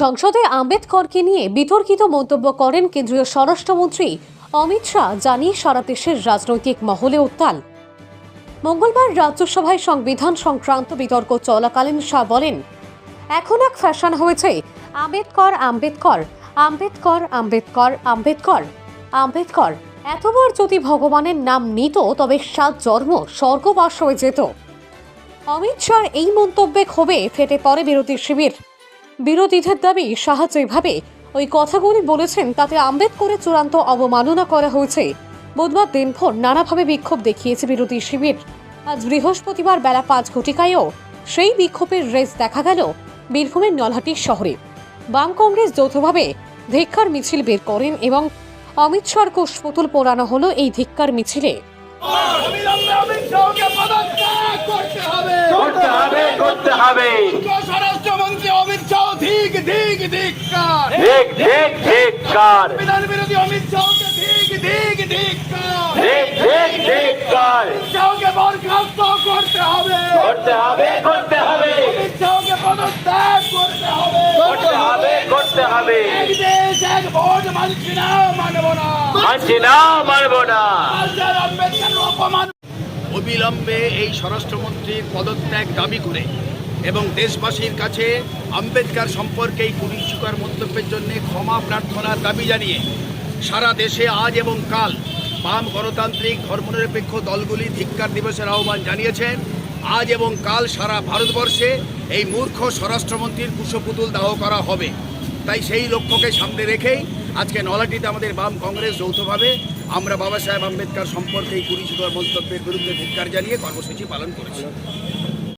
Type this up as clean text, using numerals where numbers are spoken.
সংসদে আম্বেদকরকে নিয়ে বিতর্কিত মন্তব্য করেন কেন্দ্রীয় স্বরাষ্ট্রমন্ত্রী অমিত শাহ, জানিয়ে সারা দেশের রাজনৈতিক মহলে উত্তাল। মঙ্গলবার রাজ্যসভায় সংবিধান সংক্রান্ত বিতর্ক চলাকালীন শাহ বলেন, এখন এক ফ্যাশন হয়েছে আম্বেদকর আম্বেদকর আম্বেদকর আম্বেদকর আম্বেদকর আম্বেদকর। এতবার যদি ভগবানের নাম নিত তবে 7 জন্ম স্বর্গবাস হয়ে যেত। অমিত শাহর এই মন্তব্যে ক্ষোভে ফেটে পড়ে বিরোধী শিবির। বিরোধীদের দাবি, শাহ যেভাবে ওই কথাগুলি বলেছেন তাতে আম্বেদকরের চূড়ান্ত অবমাননা করা হয়েছে। বুধবার দিনভর নানাভাবে বিক্ষোভ দেখিয়েছে বিরোধী শিবির। আজ বৃহস্পতিবার বেলা 5 ঘটিকায়ও সেই বিক্ষোভের রেস দেখা গেল বীরভূমের নলহাটি শহরে। বাম কংগ্রেস যৌথভাবে ধিক্কার মিছিল বের করেন এবং অমিত শাহর কুশপুতুল পোড়ানো হলো এই ধিক্কার মিছিলে। স্বরাষ্ট্রমন্ত্রী অমিত শাহ ঠিক ঠিক ধিক্কার, ঠিক ঠিক ধিক্কার, বিধান বিরোধী অমিত শাহকে ঠিক ঠিক ধিক্কার, ঠিক ঠিক ধিক্কার। অমিত শাহকে বরখাস্ত করতে হবে, করতে হবে, করতে হবে, অমিত শাহকে পদত্যাগ করতে হবে, করতে হবে, করতে হবে। এক দেশ এক ভোট মানছি না, মানব না, মানছি না, মানব না। আজাদ আম্বেদকরের অপমান। অবিলম্বে এই স্বরাষ্ট্রমন্ত্রীর পদত্যাগ দাবি করে এবং দেশবাসীর কাছে আম্বেদকর সম্পর্কে এই কুরুচিকর মন্তব্যের জন্য ক্ষমা প্রার্থনার দাবি জানিয়ে সারা দেশে আজ এবং কাল বাম গণতান্ত্রিক ধর্মনিরপেক্ষ দলগুলি ধিক্কার দিবসের আহ্বান জানিয়েছেন। আজ এবং কাল সারা ভারতবর্ষে এই মূর্খ স্বরাষ্ট্রমন্ত্রীর কুশপুতুল দাহ করা হবে। তাই সেই লক্ষ্যকে সামনে রেখেই আজকে নলহাটিতে আমাদের বাম কংগ্রেস যৌথভাবে আমরা বাবা সাহেব আম্বেদকর সম্পর্কে এই কুরুচিকর মন্তব্যের বিরুদ্ধে ধিক্কার জানিয়ে কর্মসূচি পালন করেছি।